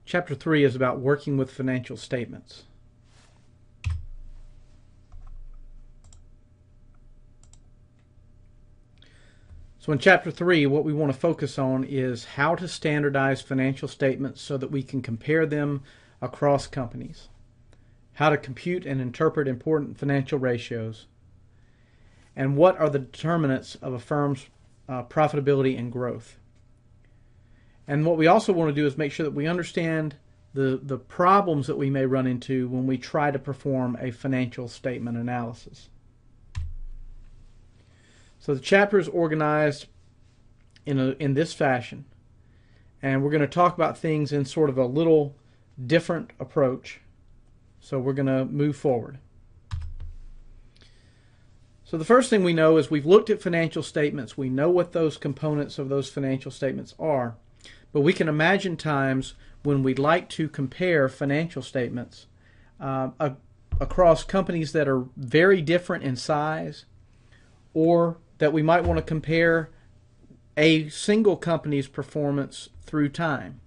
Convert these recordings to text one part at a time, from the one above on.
Chapter 3 is about working with financial statements. So in Chapter 3, what we want to focus on is how to standardize financial statements so that we can compare them across companies, how to compute and interpret important financial ratios, and what are the determinants of a firm's profitability and growth. And what we also want to do is make sure that we understand the problems that we may run into when we try to perform a financial statement analysis. So the chapter is organized in this fashion, and we're going to talk about things in sort of a little different approach. So we're going to move forward. So the first thing we know is we've looked at financial statements. We know what those components of those financial statements are. But we can imagine times when we'd like to compare financial statements across companies that are very different in size, or that we might want to compare a single company's performance through time.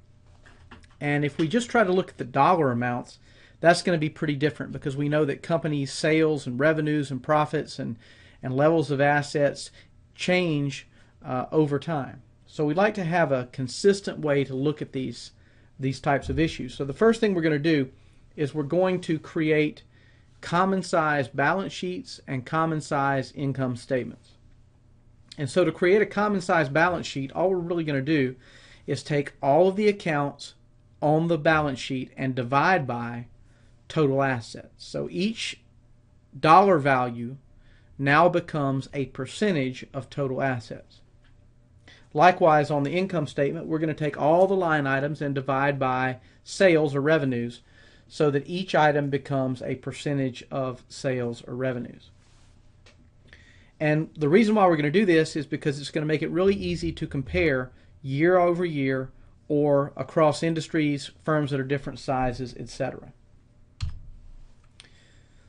And if we just try to look at the dollar amounts, that's going to be pretty different, because we know that companies' sales and revenues and profits and levels of assets change over time. So we'd like to have a consistent way to look at these types of issues. So the first thing we're going to do is we're going to create common size balance sheets and common size income statements. And so to create a common size balance sheet, all we're really going to do is take all of the accounts on the balance sheet and divide by total assets. So each dollar value now becomes a percentage of total assets. Likewise, on the income statement, we're going to take all the line items and divide by sales or revenues so that each item becomes a percentage of sales or revenues. And the reason why we're going to do this is because it's going to make it really easy to compare year over year or across industries, firms that are different sizes, etc.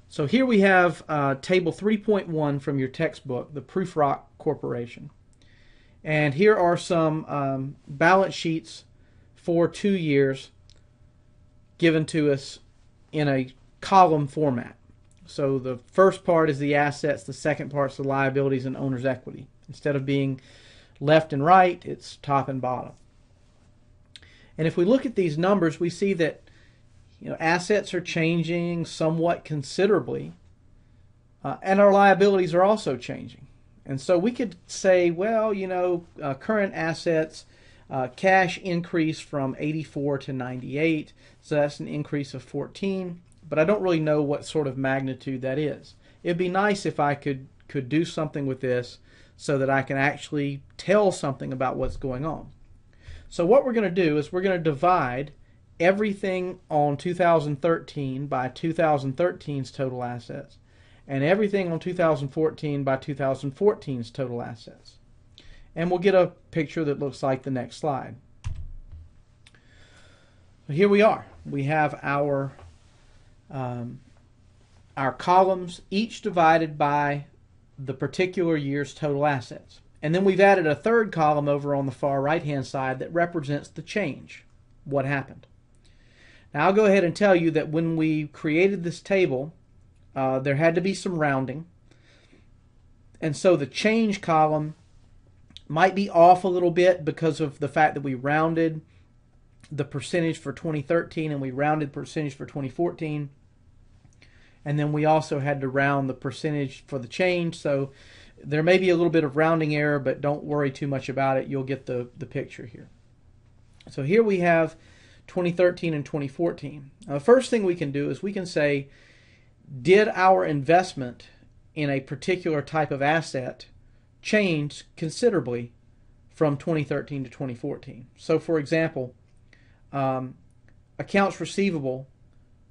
So here we have Table 3.1 from your textbook, the Prufrock Corporation. And here are some balance sheets for 2 years given to us in a column format. So the first part is the assets, the second part is the liabilities and owner's equity. Instead of being left and right, it's top and bottom. And if we look at these numbers, we see that assets are changing somewhat considerably, and our liabilities are also changing. And so we could say, well, current assets, cash increased from 84 to 98, so that's an increase of 14, but I don't really know what sort of magnitude that is. It'd be nice if I could do something with this so that I can actually tell something about what's going on. So what we're going to do is we're going to divide everything on 2013 by 2013's total assets, and everything on 2014 by 2014's total assets. And we'll get a picture that looks like the next slide. So here we are. We have our columns, each divided by the particular year's total assets. And then we've added a third column over on the far right-hand side that represents the change, what happened. Now I'll go ahead and tell you that when we created this table, there had to be some rounding. And so the change column might be off a little bit because of the fact that we rounded the percentage for 2013 and we rounded the percentage for 2014. And then we also had to round the percentage for the change. So there may be a little bit of rounding error, but don't worry too much about it. You'll get the picture here. So here we have 2013 and 2014. Now, the first thing we can do is we can say, did our investment in a particular type of asset change considerably from 2013 to 2014? So for example, accounts receivable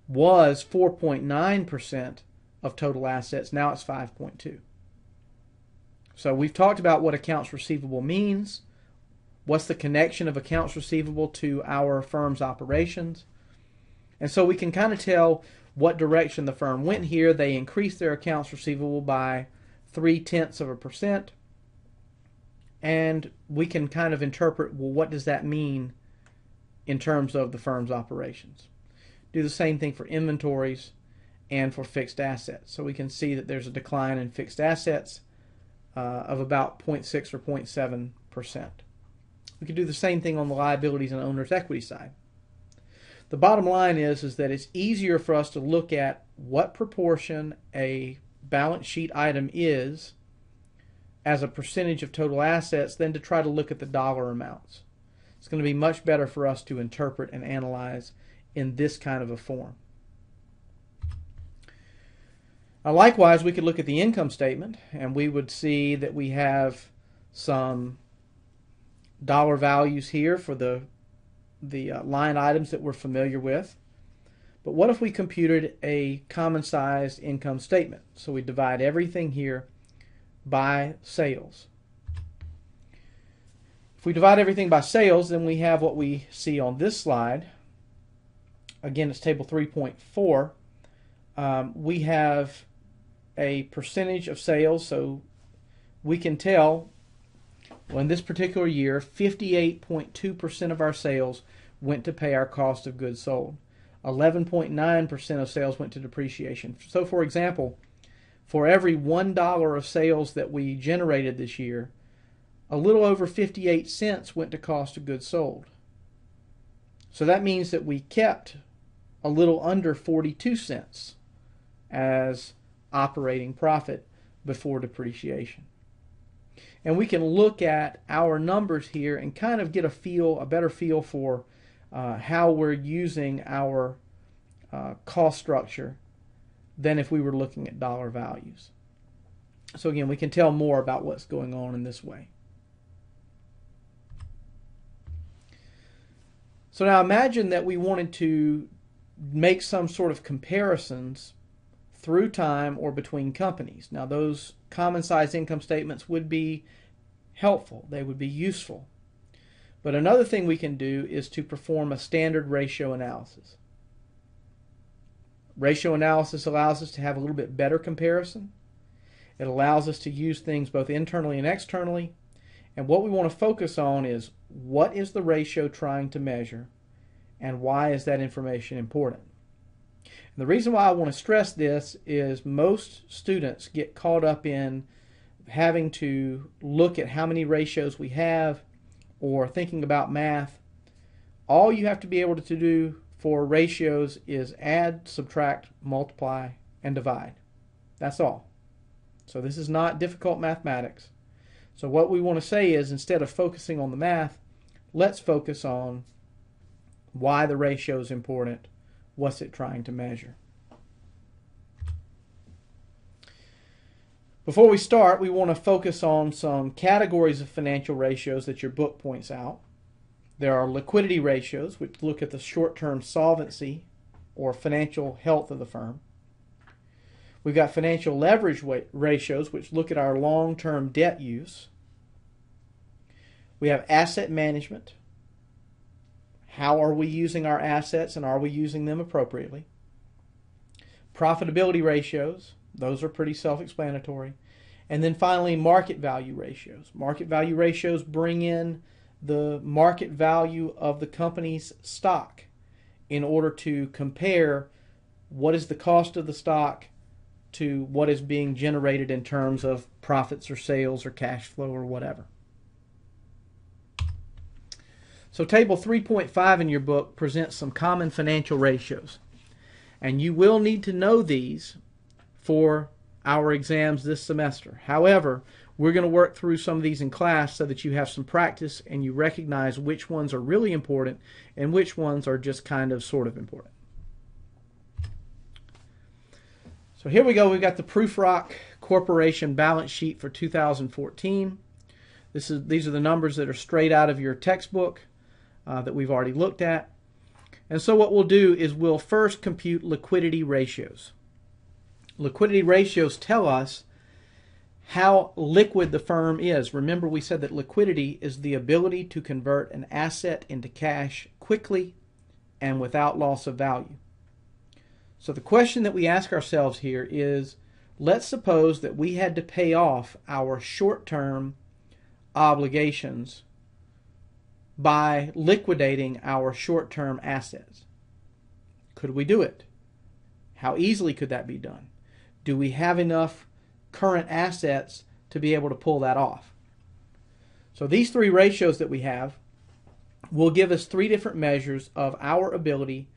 was 4.9% of total assets. Now it's 5.2%. So we've talked about what accounts receivable means. What's the connection of accounts receivable to our firm's operations? And so we can kind of tell what direction the firm went here. They increased their accounts receivable by 0.3%. And we can kind of interpret, well, what does that mean in terms of the firm's operations. Do the same thing for inventories and for fixed assets. So we can see that there's a decline in fixed assets of about 0.6 or 0.7%. We can do the same thing on the liabilities and owner's equity side. The bottom line is that it's easier for us to look at what proportion a balance sheet item is as a percentage of total assets than to try to look at the dollar amounts. It's going to be much better for us to interpret and analyze in this kind of a form. Now, likewise, we could look at the income statement and we would see that we have some dollar values here for the line items that we're familiar with. But what if we computed a common sized income statement? So we divide everything here by sales. If we divide everything by sales, then we have what we see on this slide. Again, it's table 3.4. We have a percentage of sales, so we can tell, well, in this particular year, 58.2% of our sales went to pay our cost of goods sold. 11.9% of sales went to depreciation. So, for example, for every $1 of sales that we generated this year, a little over 58 cents went to cost of goods sold. So that means that we kept a little under 42 cents as operating profit before depreciation. And we can look at our numbers here and kind of get a better feel for how we're using our cost structure than if we were looking at dollar values. So again, we can tell more about what's going on in this way. So now imagine that we wanted to make some sort of comparisons through time or between companies. Now those common size income statements would be helpful. They would be useful. But another thing we can do is to perform a standard ratio analysis. Ratio analysis allows us to have a little bit better comparison. It allows us to use things both internally and externally. And what we want to focus on is what is the ratio trying to measure and why is that information important. And the reason why I want to stress this is most students get caught up in having to look at how many ratios we have or thinking about math. All you have to be able to do for ratios is add, subtract, multiply, and divide. That's all. So this is not difficult mathematics. So what we want to say is, instead of focusing on the math, let's focus on why the ratio is important. What's it trying to measure? Before we start, we want to focus on some categories of financial ratios that your book points out. There are liquidity ratios, which look at the short-term solvency or financial health of the firm. We've got financial leverage ratios, which look at our long-term debt use. We have asset management. How are we using our assets and are we using them appropriately? Profitability ratios. Those are pretty self-explanatory. And then finally, market value ratios. Market value ratios bring in the market value of the company's stock in order to compare what is the cost of the stock to what is being generated in terms of profits or sales or cash flow or whatever. So table 3.5 in your book presents some common financial ratios. And you will need to know these for our exams this semester. However, we're going to work through some of these in class so that you have some practice and you recognize which ones are really important and which ones are just kind of sort of important. So here we go. We've got the Prufrock Corporation balance sheet for 2014. These are the numbers that are straight out of your textbook that we've already looked at. And so what we'll do is we'll first compute liquidity ratios. Liquidity ratios tell us how liquid the firm is. Remember, we said that liquidity is the ability to convert an asset into cash quickly and without loss of value. So the question that we ask ourselves here is, let's suppose that we had to pay off our short-term obligations by liquidating our short-term assets. Could we do it? How easily could that be done? Do we have enough current assets to be able to pull that off? So these three ratios that we have will give us three different measures of our ability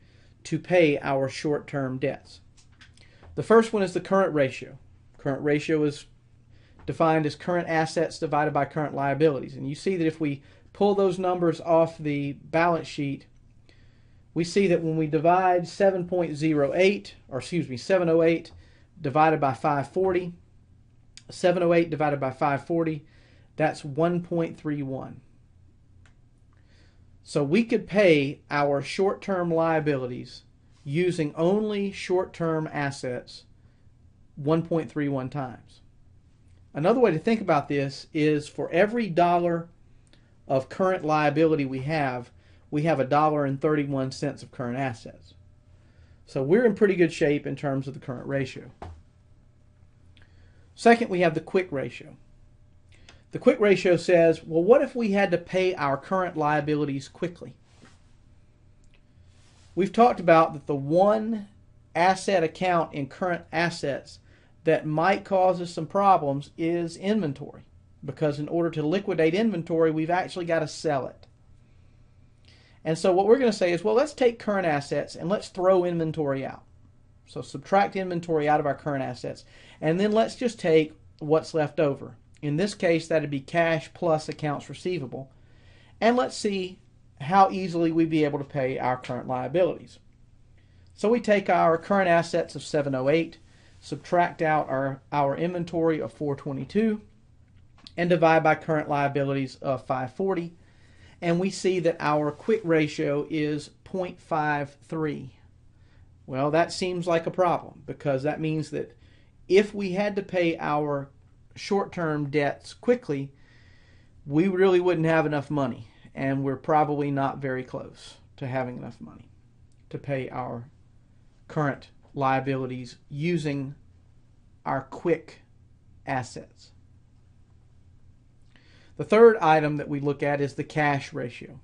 to pay our short-term debts. The first one is the current ratio. Current ratio is defined as current assets divided by current liabilities. And you see that if we pull those numbers off the balance sheet, we see that when we divide 708 divided by 540, 708 divided by 540, that's 1.31. So we could pay our short-term liabilities using only short-term assets 1.31 times. Another way to think about this is for every dollar of current liability we have $1.31 of current assets. So we're in pretty good shape in terms of the current ratio. Second, we have the quick ratio. The quick ratio says, well, what if we had to pay our current liabilities quickly? We've talked about that the one asset account in current assets that might cause us some problems is inventory, because in order to liquidate inventory, we've actually got to sell it. And so what we're going to say is, well, let's take current assets and let's throw inventory out. So subtract inventory out of our current assets, and then let's just take what's left over. In this case, that'd be cash plus accounts receivable. And let's see how easily we'd be able to pay our current liabilities. So we take our current assets of 708, subtract out our inventory of 422, and divide by current liabilities of 540. And we see that our quick ratio is 0.53. Well, that seems like a problem, because that means that if we had to pay our short-term debts quickly, we really wouldn't have enough money, and we're probably not very close to having enough money to pay our current liabilities using our quick assets. The third item that we look at is the cash ratio.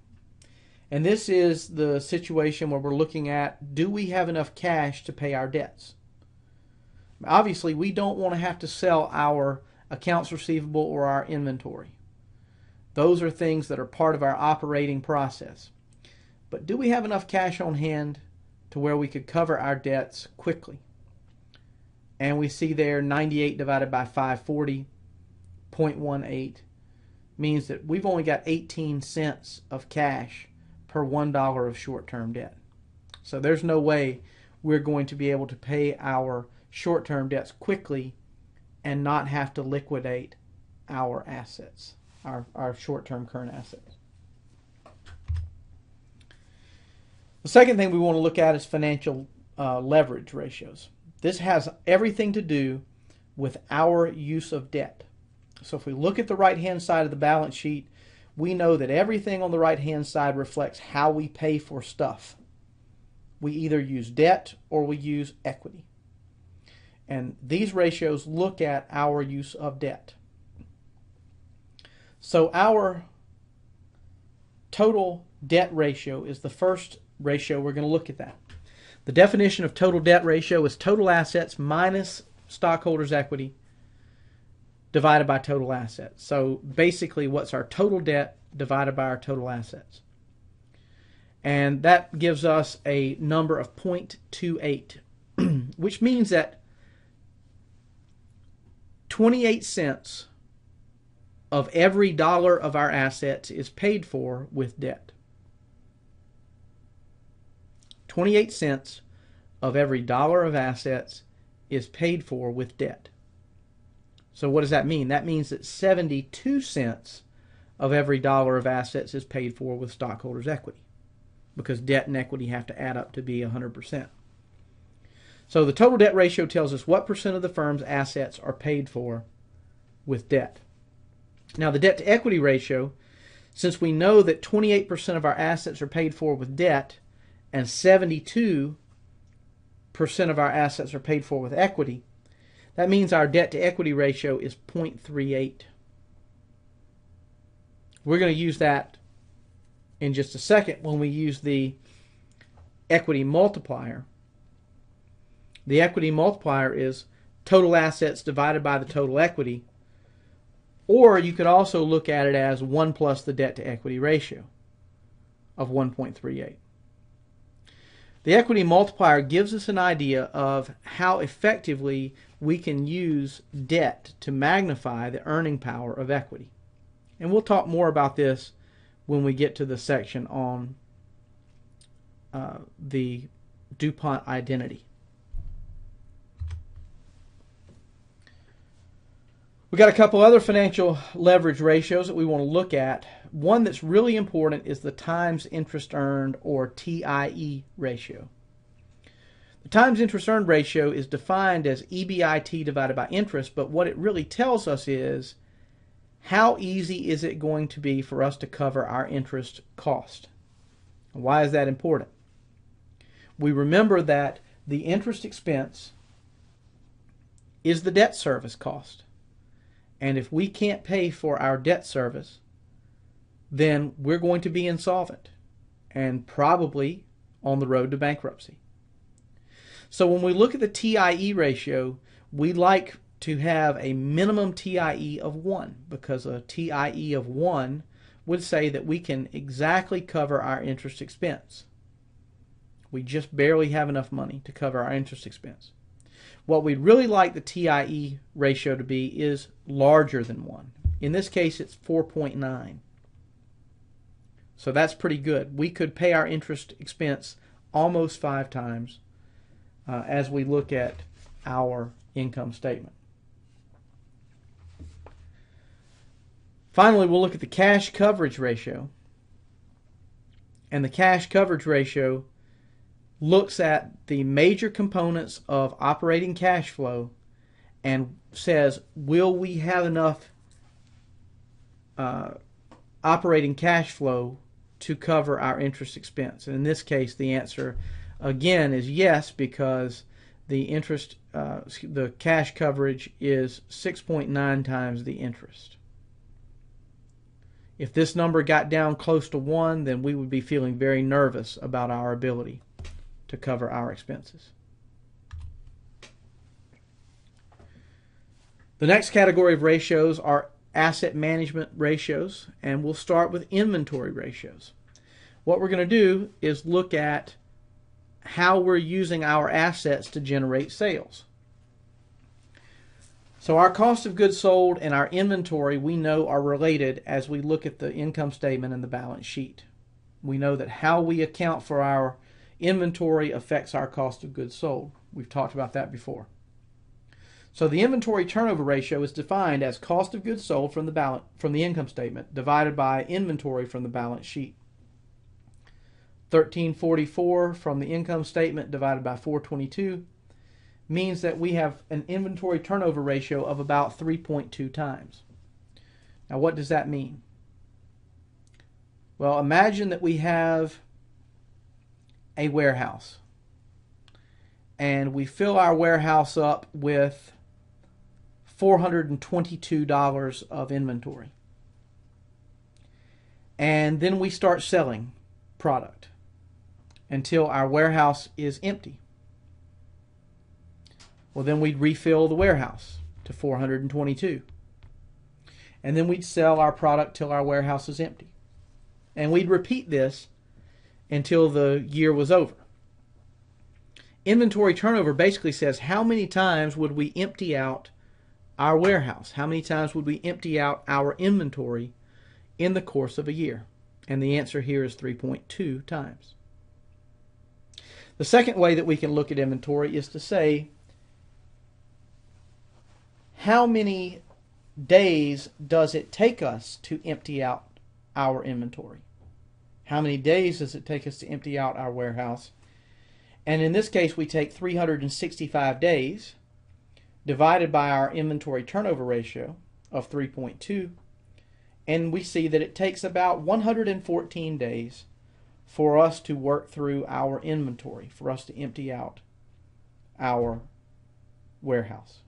And this is the situation where we're looking at, do we have enough cash to pay our debts? Obviously, we don't want to have to sell our accounts receivable or our inventory. Those are things that are part of our operating process. But do we have enough cash on hand to where we could cover our debts quickly? And we see there 98 divided by 540, 0.18, means that we've only got 18 cents of cash per $1 of short-term debt. So there's no way we're going to be able to pay our short-term debts quickly and not have to liquidate our assets, our short-term current assets. The second thing we want to look at is financial leverage ratios. This has everything to do with our use of debt. So if we look at the right-hand side of the balance sheet, we know that everything on the right-hand side reflects how we pay for stuff. We either use debt or we use equity. And these ratios look at our use of debt. So our total debt ratio is the first ratio we're going to look at that. The definition of total debt ratio is total assets minus stockholders' equity divided by total assets. So basically, what's our total debt divided by our total assets? And that gives us a number of 0.28, which means that 28 cents of every dollar of our assets is paid for with debt. 28 cents of every dollar of assets is paid for with debt. So what does that mean? That means that 72 cents of every dollar of assets is paid for with stockholders' equity, because debt and equity have to add up to be 100%. So the total debt ratio tells us what percent of the firm's assets are paid for with debt. Now the debt to equity ratio, since we know that 28% of our assets are paid for with debt and 72% of our assets are paid for with equity, that means our debt to equity ratio is 0.38. We're going to use that in just a second when we use the equity multiplier. The equity multiplier is total assets divided by the total equity, or you could also look at it as 1 plus the debt to equity ratio of 1.38. The equity multiplier gives us an idea of how effectively we can use debt to magnify the earning power of equity. And we'll talk more about this when we get to the section on the DuPont identity. We got a couple other financial leverage ratios that we want to look at. One that's really important is the times interest earned, or TIE ratio. The times interest earned ratio is defined as EBIT divided by interest, but what it really tells us is how easy is it going to be for us to cover our interest cost. Why is that important? We remember that the interest expense is the debt service cost. And if we can't pay for our debt service, then we're going to be insolvent and probably on the road to bankruptcy. So when we look at the TIE ratio, we like to have a minimum TIE of 1, because a TIE of 1 would say that we can exactly cover our interest expense. We just barely have enough money to cover our interest expense. What we'd really like the TIE ratio to be is larger than 1. In this case, it's 4.9. So that's pretty good. We could pay our interest expense almost 5 times as we look at our income statement. Finally, we'll look at the cash coverage ratio. And the cash coverage ratio looks at the major components of operating cash flow and says, will we have enough operating cash flow to cover our interest expense? And in this case, the answer again is yes, because the cash coverage is 6.9 times the interest. If this number got down close to 1, then we would be feeling very nervous about our ability to cover our expenses. The next category of ratios are asset management ratios, and we'll start with inventory ratios. What we're going to do is look at how we're using our assets to generate sales. So our cost of goods sold and our inventory, we know, are related as we look at the income statement and the balance sheet. We know that how we account for our inventory affects our cost of goods sold. We've talked about that before. So the inventory turnover ratio is defined as cost of goods sold from the income statement divided by inventory from the balance sheet. 1344 from the income statement divided by 422 means that we have an inventory turnover ratio of about 3.2 times. Now, what does that mean? Well, imagine that we have a warehouse, and we fill our warehouse up with $422 of inventory, and then we start selling product until our warehouse is empty. Well, then we'd refill the warehouse to 422, and then we'd sell our product till our warehouse is empty, and we'd repeat this until the year was over. Inventory turnover basically says how many times would we empty out our warehouse? How many times would we empty out our inventory in the course of a year? And the answer here is 3.2 times. The second way that we can look at inventory is to say, how many days does it take us to empty out our inventory? How many days does it take us to empty out our warehouse? And in this case, we take 365 days divided by our inventory turnover ratio of 3.2, and we see that it takes about 114 days for us to work through our inventory, for us to empty out our warehouse.